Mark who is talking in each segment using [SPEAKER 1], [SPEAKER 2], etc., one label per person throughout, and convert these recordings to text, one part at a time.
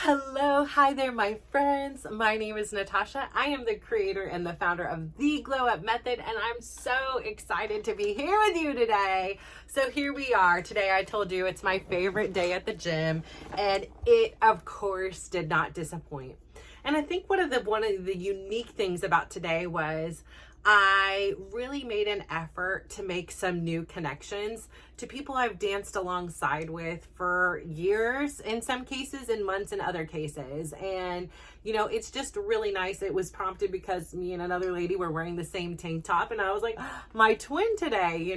[SPEAKER 1] Hello, hi there, my friends. My name is Natasha. I am the creator and the founder of the Glow Up Method, and I'm so excited to be here with you today. So here we are. Today I told you it's my favorite day at the gym, and it of course did not disappoint. And I think one of the unique things about today was I really made an effort to make some new connections to people I've danced alongside with for years, in some cases, and months in other cases. And, it's just really nice. It was prompted because me and another lady were wearing the same tank top, and I was like, my twin today.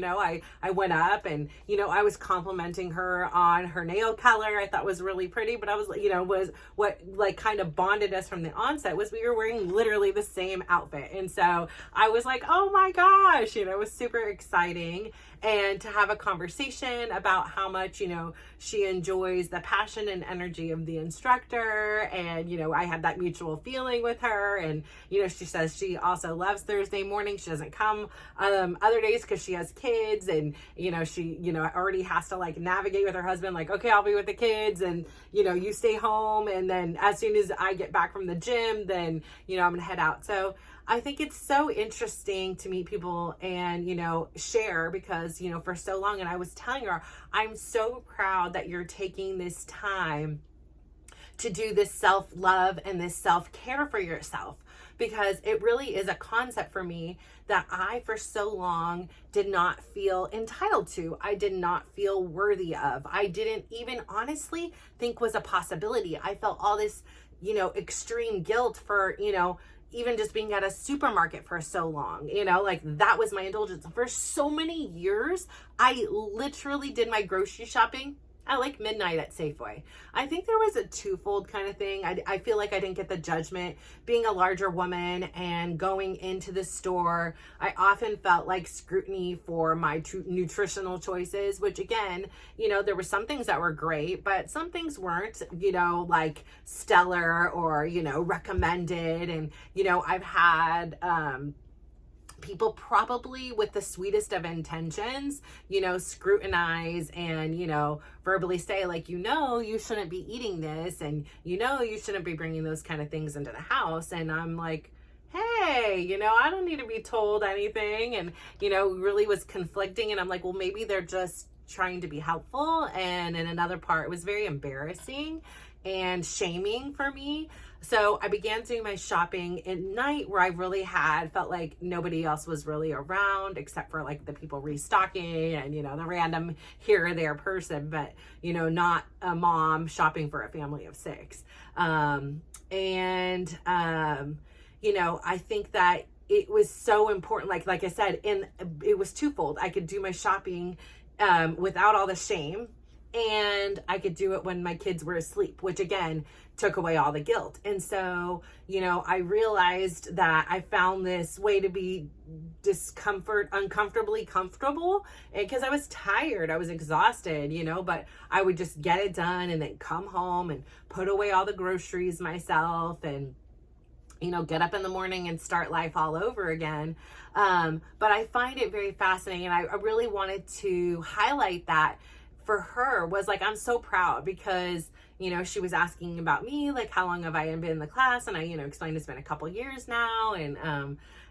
[SPEAKER 1] I went up and, I was complimenting her on her nail color. I thought was really pretty, but I was, was what like kind of bonded us from the onset was we were wearing literally the same outfit. And so I was like, oh my gosh, it was super exciting. And to have a conversation about how much, she enjoys the passion and energy of the instructor. And, I had that mutual feeling with her. And, she says she also loves Thursday morning. She doesn't come other days because she has kids. And, she, already has to like navigate with her husband, like, okay, I'll be with the kids. And, you stay home. And then as soon as I get back from the gym, then, I'm going to head out. So I think it's so interesting to meet people and, share because, for so long, and I was telling her, I'm so proud that you're taking this time to do this self-love and this self-care for yourself, because it really is a concept for me that I, for so long, did not feel entitled to. I did not feel worthy of. I didn't even honestly think was a possibility. I felt all this, extreme guilt for, even just being at a supermarket for so long, like that was my indulgence. For so many years, I literally did my grocery shopping at like midnight at Safeway. I think there was a twofold kind of thing. I feel like I didn't get the judgment. Being a larger woman and going into the store, I often felt like scrutiny for my nutritional choices, which again, there were some things that were great, but some things weren't, like stellar or, recommended. And, I've had, people probably with the sweetest of intentions, scrutinize and, verbally say like, you shouldn't be eating this and, you shouldn't be bringing those kind of things into the house. And I'm like, hey, I don't need to be told anything. And, really was conflicting. And I'm like, well, maybe they're just trying to be helpful. And in another part, it was very embarrassing and shaming for me. So I began doing my shopping at night where I really felt like nobody else was really around except for like the people restocking and, the random here or there person, but, not a mom shopping for a family of 6. I think that it was so important. Like I said, it was twofold. I could do my shopping without all the shame, and I could do it when my kids were asleep, which again took away all the guilt. And so, I realized that I found this way to be uncomfortably comfortable, because I was tired, I was exhausted, but I would just get it done and then come home and put away all the groceries myself and get up in the morning and start life all over again. But I find it very fascinating. And I really wanted to highlight that for her was like, I'm so proud because, she was asking about me, like, how long have I been in the class? And I, explained it's been a couple years now. And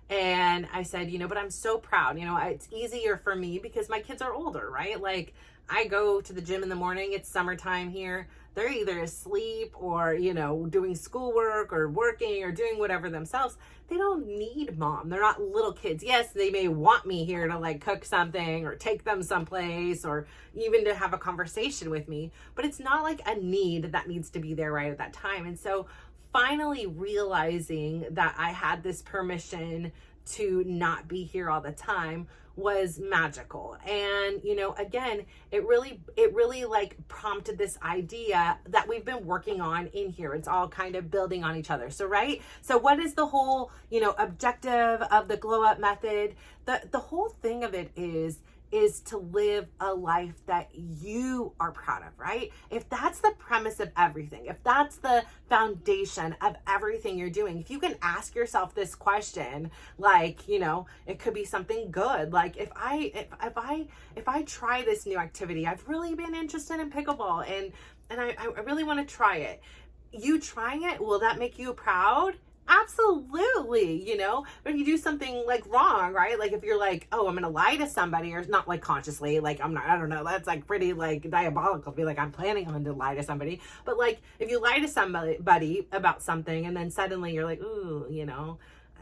[SPEAKER 1] I said, but I'm so proud, it's easier for me because my kids are older, right? Like I go to the gym in the morning, it's summertime here. They're either asleep or, doing schoolwork or working or doing whatever themselves. They don't need mom. They're not little kids. Yes, they may want me here to like cook something or take them someplace or even to have a conversation with me, but it's not like a need that needs to be there right at that time. And so finally realizing that I had this permission to not be here all the time was magical. And, again, it really like prompted this idea that we've been working on in here. It's all kind of building on each other. So, right. So what is the whole, objective of the Glow Up Method? The whole thing of it is to live a life that you are proud of, right? If that's the premise of everything, if that's the foundation of everything you're doing, if you can ask yourself this question, like, it could be something good. Like if I try this new activity, I've really been interested in pickleball and I really want to try it. you trying it, will that make you proud? Absolutely, you know. But if you do something like wrong, right? Like if you're like, oh, I'm gonna lie to somebody, or not like consciously, like I'm not, I don't know, that's like pretty like diabolical. Be like, I'm planning on to lie to somebody. But like if you lie to somebody about something and then suddenly you're like, ooh, you know,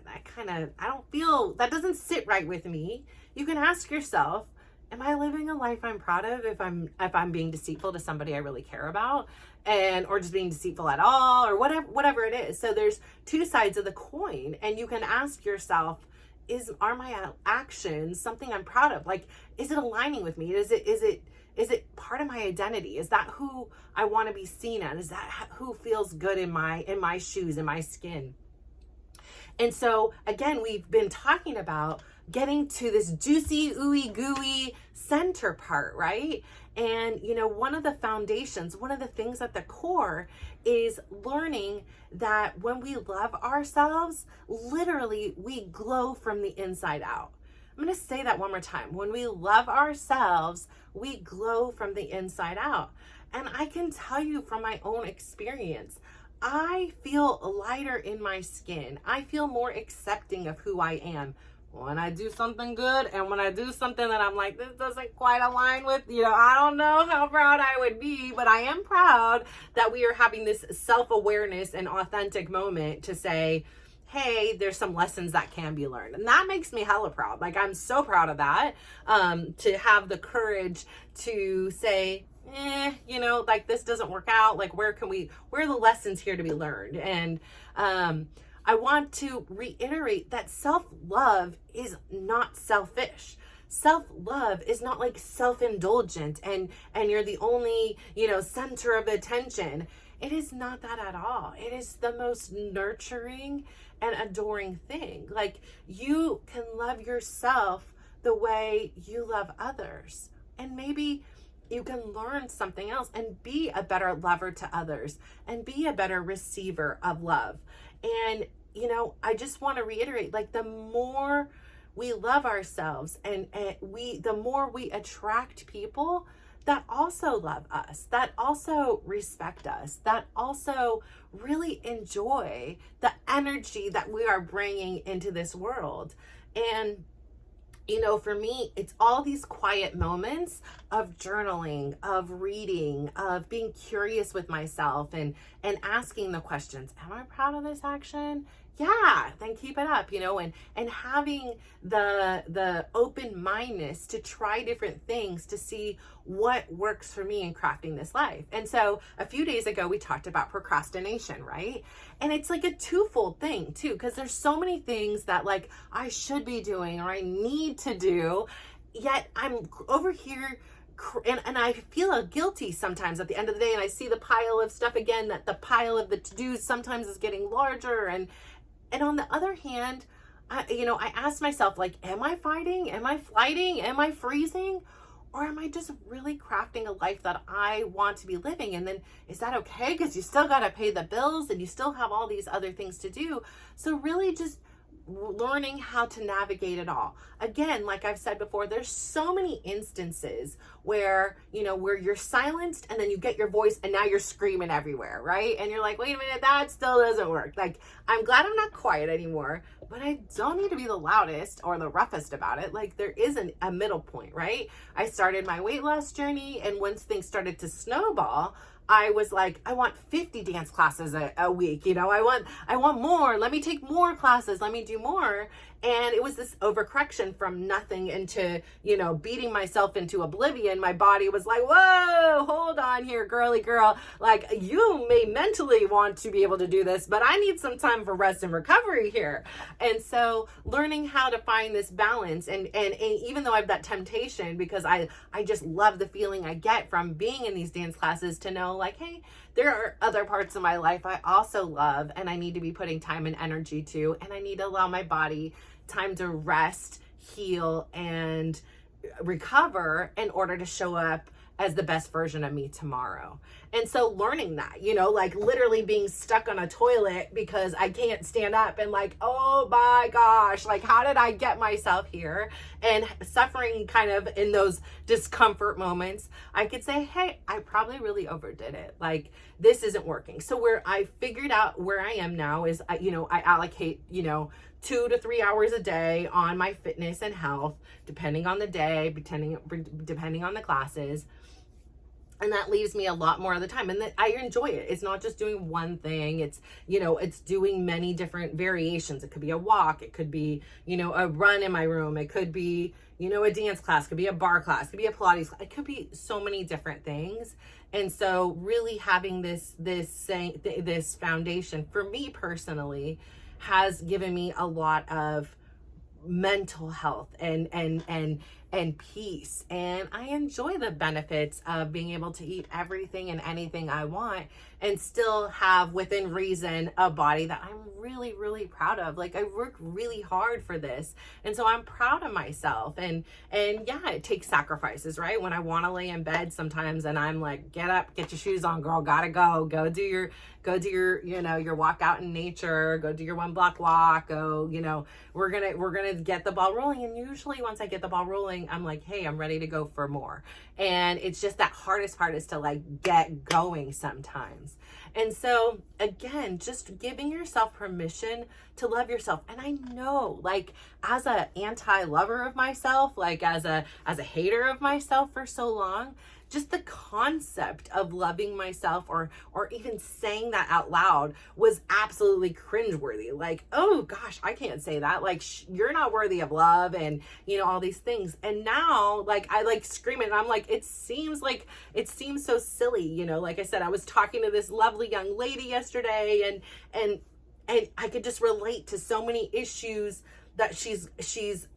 [SPEAKER 1] I don't feel, that doesn't sit right with me. You can ask yourself, am I living a life I'm proud of if I'm being deceitful to somebody I really care about, and or just being deceitful at all, or whatever it is. So there's two sides of the coin, and you can ask yourself, are my actions something I'm proud of? Like, is it aligning with me? Is it part of my identity? Is that who I want to be seen as? Is that who feels good in my shoes, in my skin? And so again, we've been talking about getting to this juicy, ooey gooey center part, right? And, you know, one of the foundations, one of the things at the core is learning that when we love ourselves, literally we glow from the inside out. I'm going to say that one more time. When we love ourselves, we glow from the inside out. And I can tell you from my own experience, I feel lighter in my skin. I feel more accepting of who I am when I do something good, and when I do something that I'm like, this doesn't quite align with, you know, I don't know how proud I would be, but I am proud that we are having this self-awareness and authentic moment to say, hey, there's some lessons that can be learned. And that makes me hella proud. Like, I'm so proud of that, to have the courage to say, you know, like, this doesn't work out. Like, where are the lessons here to be learned? And I want to reiterate that self-love is not selfish. Self-love is not like self-indulgent and you're the only, you know, center of attention. It is not that at all. It is the most nurturing and adoring thing. Like, you can love yourself the way you love others. And maybe you can learn something else and be a better lover to others and be a better receiver of love. And, you know, I just want to reiterate, like, the more we love ourselves and the more we attract people that also love us, that also respect us, that also really enjoy the energy that we are bringing into this world. And, you know, for me, it's all these quiet moments of journaling, of reading, of being curious with myself and asking the questions, am I proud of this action? Yeah, then keep it up, you know, and having the open-mindedness to try different things to see what works for me in crafting this life. And so a few days ago, we talked about procrastination, right? And it's like a twofold thing too, because there's so many things that like I should be doing or I need to do, yet I'm over here and I feel guilty sometimes at the end of the day, and I see the pile of stuff again, that the pile of the to-dos sometimes is getting larger. And on the other hand, I ask myself, like, am I fighting? Am I flighting? Am I freezing? Or am I just really crafting a life that I want to be living? And then is that okay? Because you still got to pay the bills and you still have all these other things to do. So really just learning how to navigate it all. Again, like I've said before, there's so many instances where, you know, where you're silenced and then you get your voice and now you're screaming everywhere, right? And you're like, wait a minute, that still doesn't work. Like, I'm glad I'm not quiet anymore, but I don't need to be the loudest or the roughest about it. Like, there isn't a middle point, right? I started my weight loss journey, and once things started to snowball, I was like, I want 50 dance classes a week. You know, I want more. Let me take more classes. Let me do more. And it was this overcorrection from nothing into, you know, beating myself into oblivion. My body was like, whoa, hold on here, girly girl. Like, you may mentally want to be able to do this, but I need some time for rest and recovery here. And so learning how to find this balance, and even though I have that temptation, because I just love the feeling I get from being in these dance classes, to know like, hey, there are other parts of my life I also love and I need to be putting time and energy to, and I need to allow my body time to rest, heal, and recover in order to show up as the best version of me tomorrow. And so learning that, you know, like literally being stuck on a toilet because I can't stand up and like, oh my gosh, like how did I get myself here? And suffering kind of in those discomfort moments, I could say, hey, I probably really overdid it. Like this isn't working. So where I figured out where I am now is, you know, I allocate, you know, 2 to 3 hours a day on my fitness and health, depending on the day, depending on the classes. And that leaves me a lot more of the time. And that I enjoy it. It's not just doing one thing. It's, you know, it's doing many different variations. It could be a walk. It could be, you know, a run in my room. It could be, you know, a dance class. It could be a bar class. It could be a Pilates class. It could be so many different things. And so really having this foundation for me personally has given me a lot of mental health and peace. And I enjoy the benefits of being able to eat everything and anything I want and still have within reason a body that I'm really, really proud of. Like I worked really hard for this. And so I'm proud of myself. And yeah, it takes sacrifices, right? When I want to lay in bed sometimes and I'm like, get up, get your shoes on, girl, gotta go do your, you know, your walk out in nature, go do your 1 block walk, go, you know, we're gonna get the ball rolling. And usually once I get the ball rolling, I'm like, hey, I'm ready to go for more. And it's just that hardest part is to like get going sometimes. And so again, just giving yourself permission to love yourself. And I know, like, as a anti-lover of myself, like as a hater of myself for so long, just the concept of loving myself or even saying that out loud was absolutely cringeworthy. Like, oh gosh, I can't say that. Like, you're not worthy of love and, you know, all these things. And now, like, I like scream it and I'm like, it seems so silly. You know, like I said, I was talking to this lovely young lady yesterday and I could just relate to so many issues that she's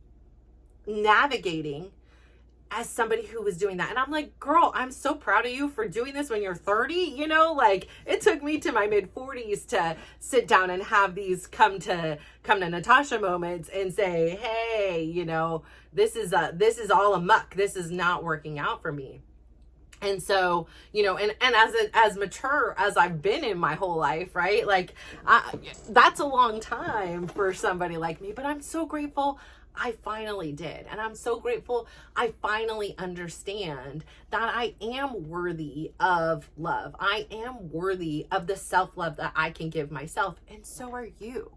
[SPEAKER 1] navigating as somebody who was doing that. And I'm like, girl, I'm so proud of you for doing this when you're 30. You know, like it took me to my mid 40s to sit down and have these come to Natasha moments and say, hey, you know, this is all a muck. This is not working out for me. And so, you know, and as mature as I've been in my whole life, right? Like that's a long time for somebody like me, but I'm so grateful I finally did. And I'm so grateful I finally understand that I am worthy of love. I am worthy of the self-love that I can give myself. And so are you.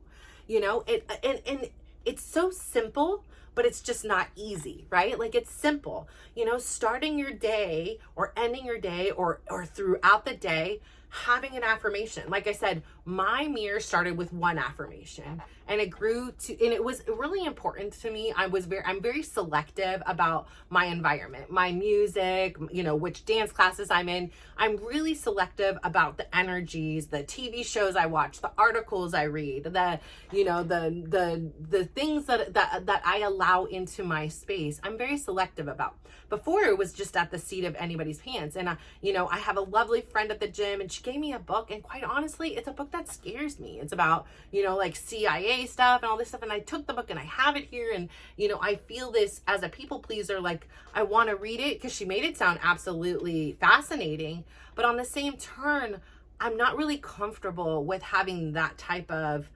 [SPEAKER 1] You know, and it's so simple, but it's just not easy, right? Like it's simple, you know, starting your day or ending your day or throughout the day, having an affirmation. Like I said, my mirror started with one affirmation and it grew to, and it was really important to me. I'm very selective about my environment, my music, you know, which dance classes I'm in. I'm really selective about the energies, the TV shows I watch, the articles I read, the, you know, the things that I allow into my space. I'm very selective about. Before it was just at the seat of anybody's pants. And you know, I have a lovely friend at the gym and she gave me a book, and quite honestly, it's a book that scares me. It's about, you know, like CIA stuff and all this stuff. And I took the book and I have it here. And, you know, I feel this as a people pleaser, like I want to read it because she made it sound absolutely fascinating. But on the same turn, I'm not really comfortable with having that type of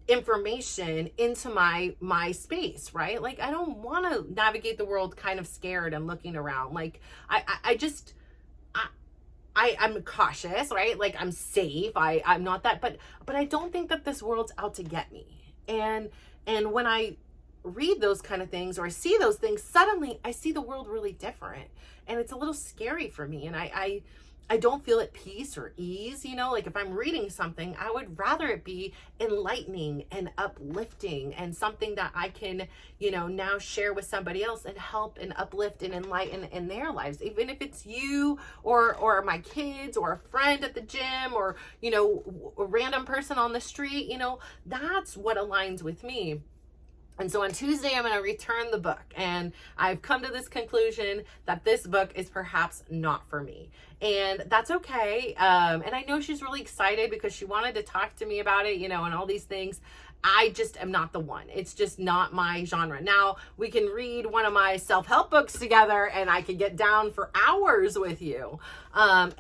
[SPEAKER 1] information into my space, right? Like I don't want to navigate the world kind of scared and looking around. Like I'm cautious, right? Like I'm safe. I'm not that, but I don't think that this world's out to get me. And when I read those kind of things or I see those things, suddenly I see the world really different, and it's a little scary for me. And I don't feel at peace or ease, you know, like if I'm reading something, I would rather it be enlightening and uplifting and something that I can, you know, now share with somebody else and help and uplift and enlighten in their lives. Even if it's you or my kids or a friend at the gym or, you know, a random person on the street, you know, that's what aligns with me. And so on Tuesday, I'm going to return the book. And I've come to this conclusion that this book is perhaps not for me. And that's okay. And I know she's really excited because she wanted to talk to me about it, you know, and all these things. I just am not the one. It's just not my genre. Now, we can read one of my self-help books together and I could get down for hours with you. And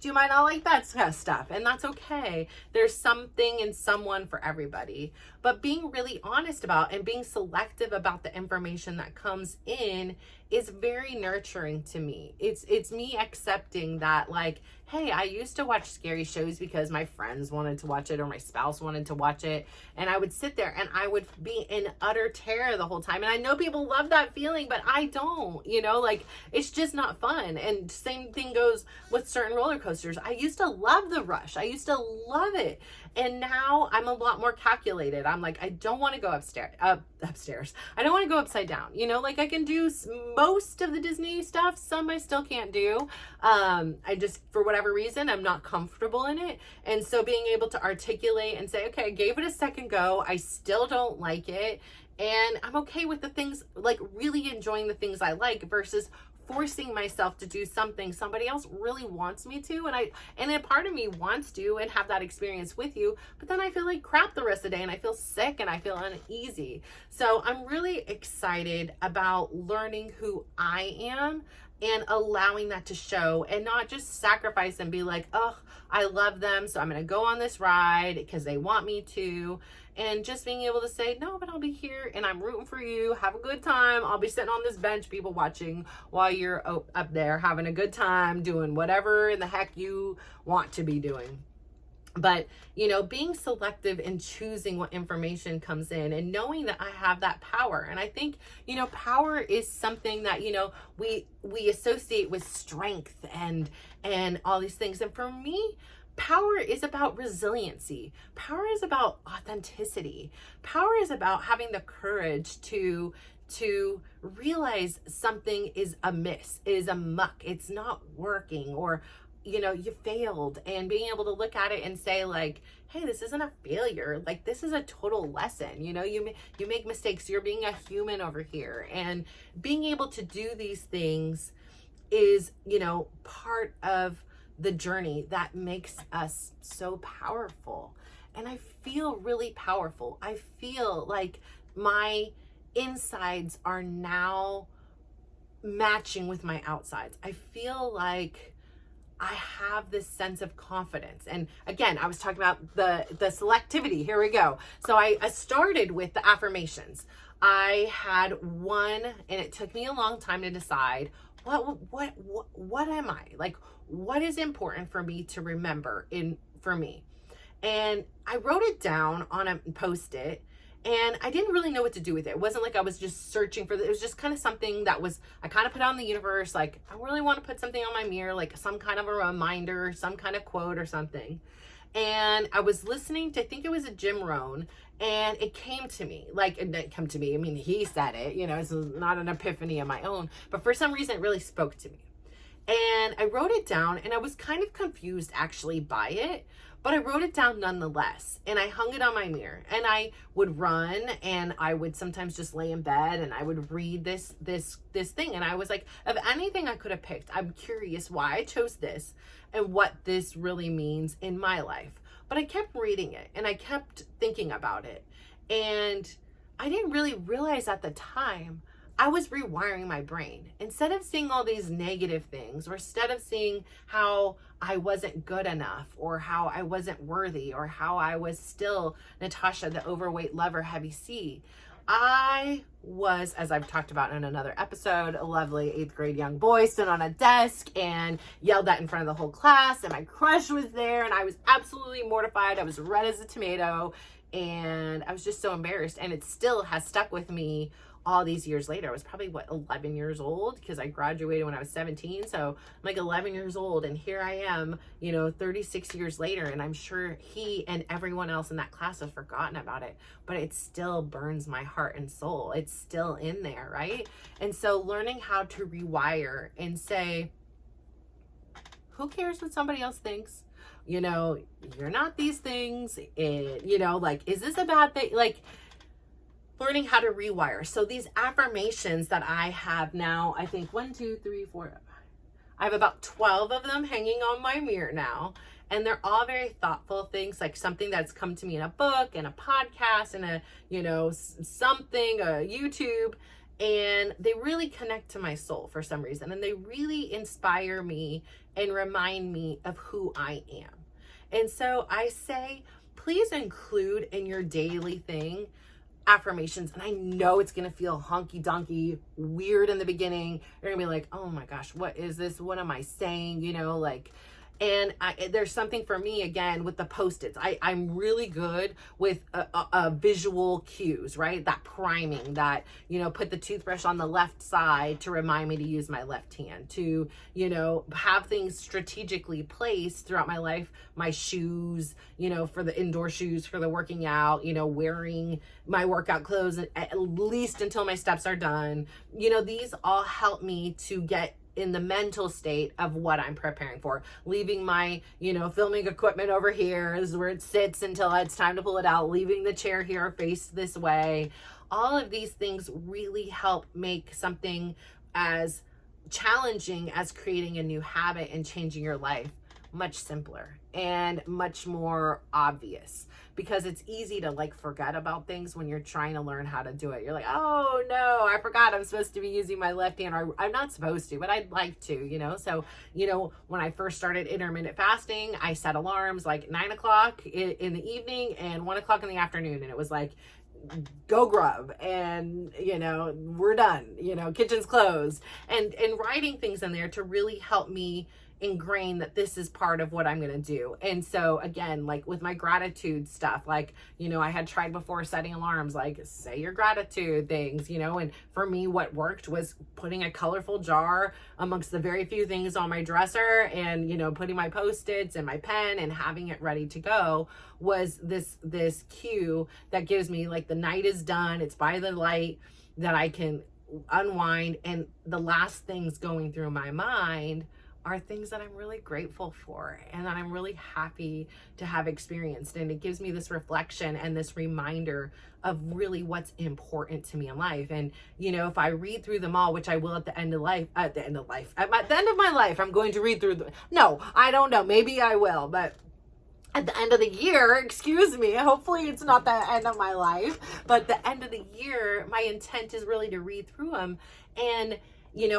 [SPEAKER 1] you might not like that stuff, and that's okay. There's something and someone for everybody. But being really honest about and being selective about the information that comes in is very nurturing to me. It's me accepting that, like, hey, I used to watch scary shows because my friends wanted to watch it or my spouse wanted to watch it, and I would sit there and I would be in utter terror the whole time. And I know people love that feeling, but I don't, like, it's just not fun. And same thing goes with certain roller coasters. I used to love the rush. I used to love it. And now I'm a lot more calculated. I'm like, I don't want to go upstairs. I don't want to go upside down. Like, I can do most of the Disney stuff. Some I still can't do. I just, for whatever reason, I'm not comfortable in it. And so being able to articulate and say, okay, I gave it a second go. I still don't like it. And I'm okay with the things, like really enjoying the things I like versus forcing myself to do something somebody else really wants me to, and a part of me wants to and have that experience with you, but then I feel like crap the rest of the day and I feel sick and I feel uneasy. So I'm really excited about learning who I am and allowing that to show, and not just sacrifice and be like, oh, I love them, so I'm gonna go on this ride because they want me to. And just being able to say, no, but I'll be here and I'm rooting for you. Have a good time. I'll be sitting on this bench, people watching while you're up there having a good time, doing whatever in the heck you want to be doing. But, being selective and choosing what information comes in and knowing that I have that power. And I think, power is something that, we associate with strength and all these things. And for me, power is about resiliency. Power is about authenticity. Power is about having the courage to realize something is amiss, is amuck, it's not working, or you failed, and being able to look at it and say, like, hey, this isn't a failure. Like, this is a total lesson. You make mistakes. You're being a human over here. And being able to do these things is, part of the journey that makes us so powerful. And I feel really powerful. I feel like my insides are now matching with my outsides. I feel like I have this sense of confidence. And again, I was talking about the selectivity. Here we go. So I started with the affirmations. I had one, and it took me a long time to decide what am I? Like, what is important for me to remember for me? And I wrote it down on a Post-it, and I didn't really know what to do with it. It wasn't like I was just searching for it. It was just kind of something that I kind of put on the universe. Like, I really want to put something on my mirror, like some kind of a reminder, some kind of quote or something. And I was listening to, I think it was a Jim Rohn, and it came to me. Like, it didn't come to me. I mean, he said it, it's not an epiphany of my own, but for some reason it really spoke to me. And I wrote it down, and I was kind of confused actually by it, but I wrote it down nonetheless. And I hung it on my mirror, and I would run, and I would sometimes just lay in bed and I would read this thing. And I was like, of anything I could have picked, I'm curious why I chose this and what this really means in my life. But I kept reading it and I kept thinking about it. And I didn't really realize at the time I was rewiring my brain. Instead of seeing all these negative things, or instead of seeing how I wasn't good enough, or how I wasn't worthy, or how I was still Natasha, the overweight lover, heavy C, I was, as I've talked about in another episode, a lovely 8th grade young boy stood on a desk and yelled that in front of the whole class, and my crush was there, and I was absolutely mortified. I was red as a tomato, and I was just so embarrassed, and it still has stuck with me all these years later. I was probably 11 years old, because I graduated when I was 17. So I'm like 11 years old, and here I am, 36 years later, and I'm sure he and everyone else in that class has forgotten about it, but it still burns my heart and soul. It's still in there, right? And so learning how to rewire and say, who cares what somebody else thinks? You're not these things. Is this a bad thing? Like, learning how to rewire. So these affirmations that I have now, I think 1, 2, 3, 4, I have about 12 of them hanging on my mirror now. And they're all very thoughtful things, like something that's come to me in a book and a podcast and something, a YouTube. And they really connect to my soul for some reason. And they really inspire me and remind me of who I am. And so I say, please include in your daily thing affirmations. And I know it's going to feel honky donkey weird in the beginning. You're going to be like, oh my gosh, what is this? What am I saying? And there's something for me, again, with the Post-its. I'm really good with visual cues, right? That priming, that, put the toothbrush on the left side to remind me to use my left hand, to, have things strategically placed throughout my life, my shoes, for the indoor shoes, for the working out, wearing my workout clothes at least until my steps are done. These all help me to get in the mental state of what I'm preparing for. Leaving my, filming equipment over here is where it sits until it's time to pull it out. Leaving the chair here faced this way. All of these things really help make something as challenging as creating a new habit and changing your life much simpler and much more obvious, because it's easy to forget about things when you're trying to learn how to do it. You're like, oh no, I forgot I'm supposed to be using my left hand, or I'm not supposed to, but I'd like to, So, when I first started intermittent fasting, I set alarms 9:00 in the evening and 1:00 in the afternoon. And it was go grub, and we're done, kitchen's closed, and writing things in there to really help me ingrain that this is part of what I'm going to do. And so again, with my gratitude stuff, I had tried before setting alarms, say your gratitude things, and for me, what worked was putting a colorful jar amongst the very few things on my dresser, and, putting my Post-its and my pen and having it ready to go was this cue that gives me the night is done. It's by the light that I can unwind. And the last things going through my mind are things that I'm really grateful for and that I'm really happy to have experienced. And it gives me this reflection and this reminder of really what's important to me in life. And, if I read through them all, which I will at the end of my life, I'm going to read through no, I don't know. Maybe I will, but at the end of the year, excuse me, hopefully it's not the end of my life, but the end of the year, my intent is really to read through them and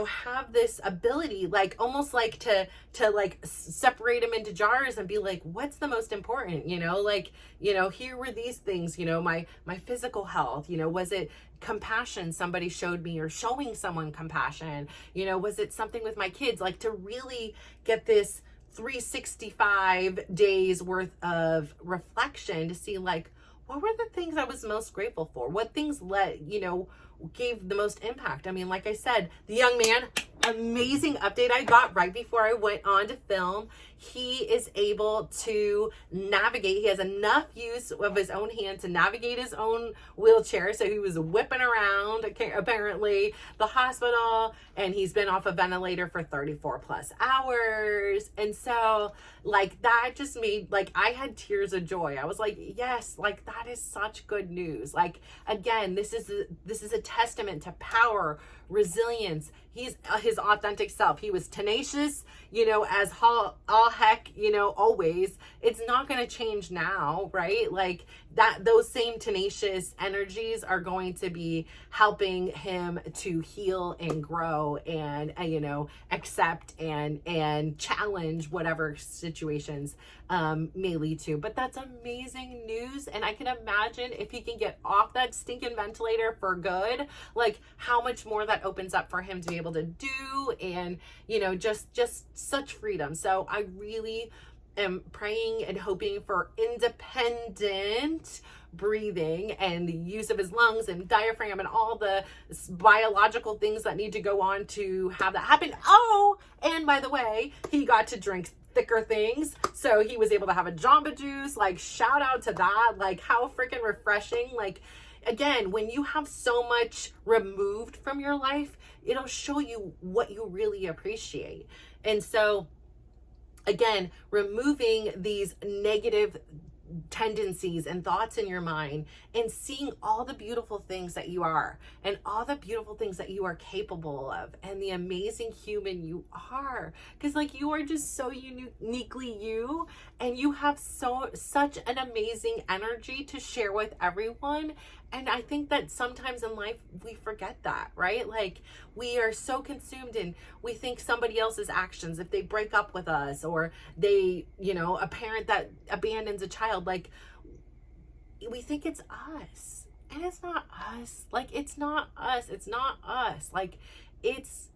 [SPEAKER 1] have this ability, almost to separate them into jars and be what's the most important, here were these things, my physical health, was it compassion somebody showed me, or showing someone compassion, was it something with my kids, to really get this 365 days worth of reflection to see what were the things I was most grateful for? What things gave the most impact? I mean, like I said, the young man, amazing update I got right before I went on to film. He is able to navigate. He has enough use of his own hand to navigate his own wheelchair. So he was whipping around, apparently, the hospital, and he's been off a ventilator for 34 plus hours. And so that just made, I had tears of joy. I was yes, that is such good news. Again, this is a testament to power, resilience. He's his authentic self. He was tenacious, as all heck, always. It's not going to change now, right? Those same tenacious energies are going to be helping him to heal and grow and, accept and challenge whatever situations may lead to. But that's amazing news. And I can imagine if he can get off that stinking ventilator for good, how much more that opens up for him to be able to do, and, just such freedom. So I really am praying and hoping for independent breathing and the use of his lungs and diaphragm and all the biological things that need to go on to have that happen. Oh, and by the way, he got to drink thicker things, so he was able to have a Jamba Juice. Shout out to that. How freaking refreshing. Again, when you have so much removed from your life, it'll show you what you really appreciate. And so again, removing these negative tendencies and thoughts in your mind and seeing all the beautiful things that you are and all the beautiful things that you are capable of and the amazing human you are, because you are just so uniquely you, and you have such an amazing energy to share with everyone. And I think that sometimes in life we forget that, right? Like we are so consumed and we think somebody else's actions, if they break up with us or they, a parent that abandons a child, like we think it's us. And it's not us. Like it's not us. It's not us. Like it's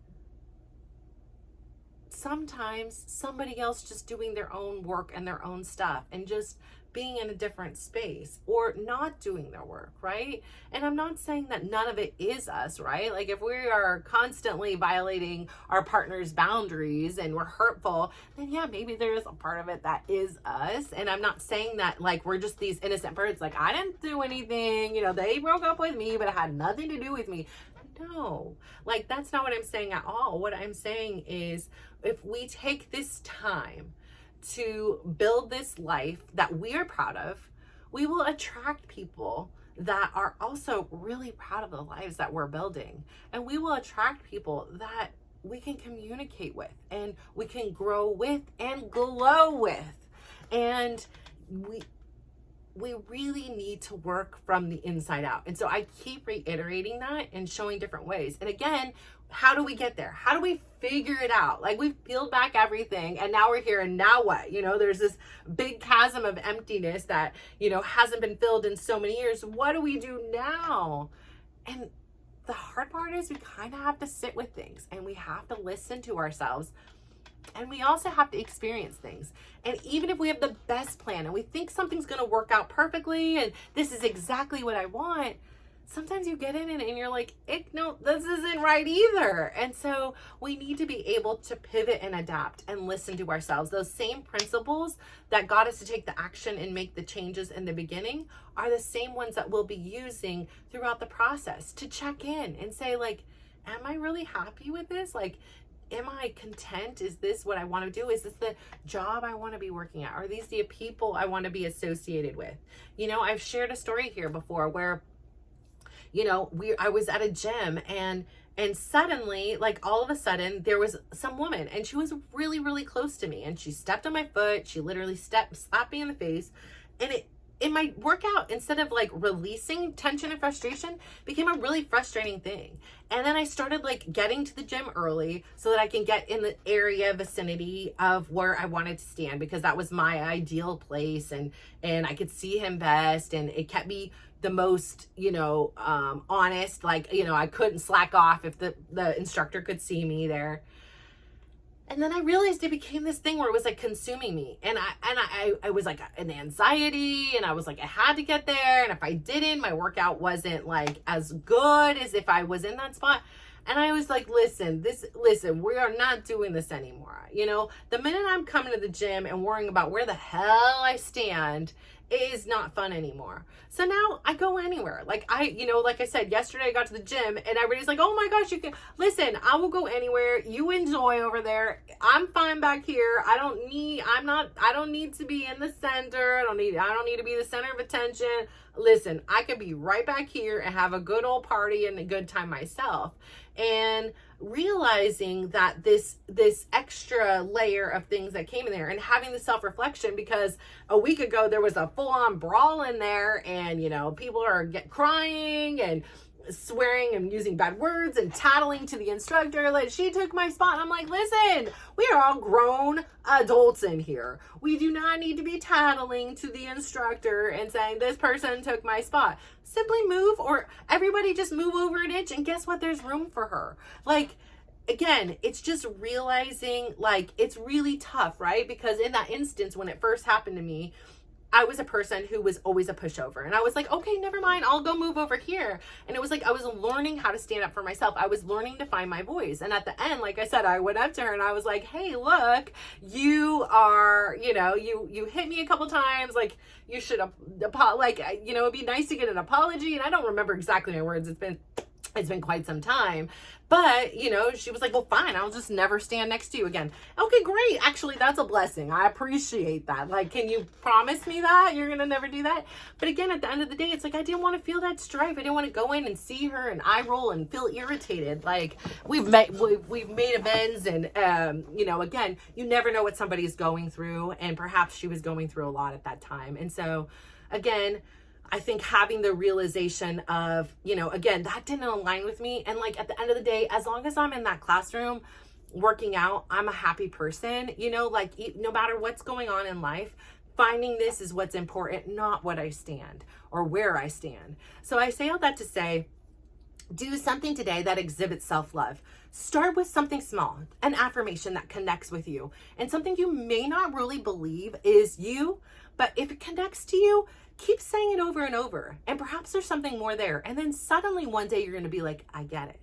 [SPEAKER 1] sometimes somebody else just doing their own work and their own stuff and just being in a different space or not doing their work, right? And I'm not saying that none of it is us, right? Like if we are constantly violating our partner's boundaries and we're hurtful, then yeah, maybe there is a part of it that is us. And I'm not saying that like we're just these innocent birds, like I didn't do anything, they broke up with me, but it had nothing to do with me. No, like that's not what I'm saying at all. What I'm saying is if we take this time to build this life that we are proud of, we will attract people that are also really proud of the lives that we're building. And we will attract people that we can communicate with and we can grow with and glow with. And we really need to work from the inside out. And so I keep reiterating that and showing different ways. And again, how do we get there? How do we figure it out? Like we've peeled back everything and now we're here and now what? There's this big chasm of emptiness that, hasn't been filled in so many years. What do we do now? And the hard part is we kind of have to sit with things and we have to listen to ourselves. And we also have to experience things. And even if we have the best plan and we think something's going to work out perfectly and this is exactly what I want, sometimes you get in it and you're like, no, this isn't right either. And so we need to be able to pivot and adapt and listen to ourselves. Those same principles that got us to take the action and make the changes in the beginning are the same ones that we'll be using throughout the process to check in and say like, am I really happy with this? Like, am I content? Is this what I want to do? Is this the job I want to be working at? Are these the people I want to be associated with? I've shared a story here before where, I was at a gym and suddenly, like all of a sudden, there was some woman and she was really, really close to me and she stepped on my foot. She literally slapped me in the face, and in my workout, instead of like releasing tension and frustration, became a really frustrating thing. And then I started like getting to the gym early so that I can get in the area vicinity of where I wanted to stand, because that was my ideal place and I could see him best, and it kept me the most, honest, like, I couldn't slack off if the instructor could see me there. And then I realized it became this thing where it was like consuming me. And I was like an anxiety, and I was like, I had to get there. And if I didn't, my workout wasn't like as good as if I was in that spot. And I was like, listen, we are not doing this anymore. The minute I'm coming to the gym and worrying about where the hell I stand is not fun anymore. So now I go anywhere. Like like I said, yesterday I got to the gym and everybody's like, oh my gosh, you can listen, I will go anywhere. You enjoy over there. I'm fine back here. I don't need to be in the center. I don't need to be the center of attention. Listen, I could be right back here and have a good old party and a good time myself. And realizing that this extra layer of things that came in there, and having the self-reflection, because a week ago there was a full-on brawl in there, and people are crying and swearing and using bad words and tattling to the instructor like she took my spot. And I'm like, listen, we are all grown adults in here. We do not need to be tattling to the instructor and saying this person took my spot. Simply move, or everybody just move over an inch, and guess what? There's room for her. Like, again, it's just realizing, like, it's really tough, right? Because in that instance, when it first happened to me, I was a person who was always a pushover. And I was like, okay, never mind. I'll go move over here. And it was like, I was learning how to stand up for myself. I was learning to find my voice. And at the end, like I said, I went up to her and I was like, hey, look, you are, you hit me a couple times. Like, you should have, it'd be nice to get an apology. And I don't remember exactly my words. It's been quite some time. But, she was like, well, fine, I'll just never stand next to you again. Okay, great. Actually, that's a blessing. I appreciate that. Like, can you promise me that you're going to never do that? But again, at the end of the day, it's like, I didn't want to feel that strife. I didn't want to go in and see her and eye roll and feel irritated. Like, we've made amends. And, again, you never know what somebody's going through. And perhaps she was going through a lot at that time. And so, again, I think having the realization of, you know, again, that didn't align with me. And like at the end of the day, as long as I'm in that classroom working out, I'm a happy person, you know, like no matter what's going on in life, finding this is what's important, not what I stand or where I stand. So I say all that to say, do something today that exhibits self-love. Start with something small, an affirmation that connects with you, and something you may not really believe is you, but if it connects to you, keep saying it over and over. And perhaps there's something more there. And then suddenly one day you're going to be like, I get it.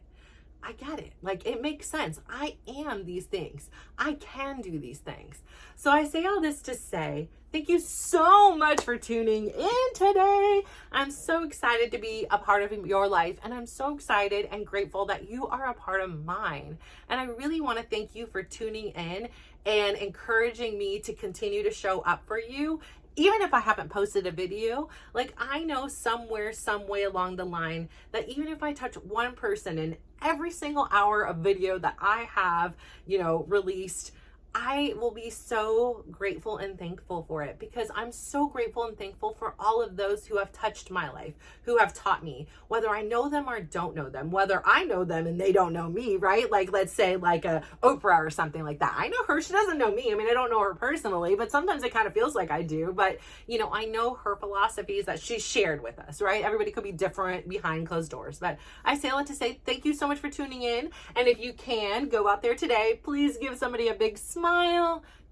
[SPEAKER 1] I get it. Like, it makes sense. I am these things. I can do these things. So I say all this to say, thank you so much for tuning in today. I'm so excited to be a part of your life, and I'm so excited and grateful that you are a part of mine. And I really want to thank you for tuning in and encouraging me to continue to show up for you. Even if I haven't posted a video, like I know somewhere, some way along the line that even if I touch one person in every single hour of video that I have, you know, released, I will be so grateful and thankful for it, because I'm so grateful and thankful for all of those who have touched my life, who have taught me, whether I know them or don't know them, whether I know them and they don't know me, right? Like, let's say like a Oprah or something like that. I know her, she doesn't know me. I mean, I don't know her personally, but sometimes it kind of feels like I do. But, you know, I know her philosophies that she shared with us, right? Everybody could be different behind closed doors. But I say all that to say, thank you so much for tuning in. And if you can, go out there today, please give somebody a big smile,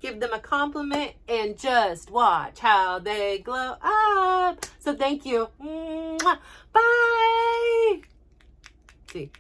[SPEAKER 1] give them a compliment, and just watch how they glow up. So thank you. Mwah. Bye. See.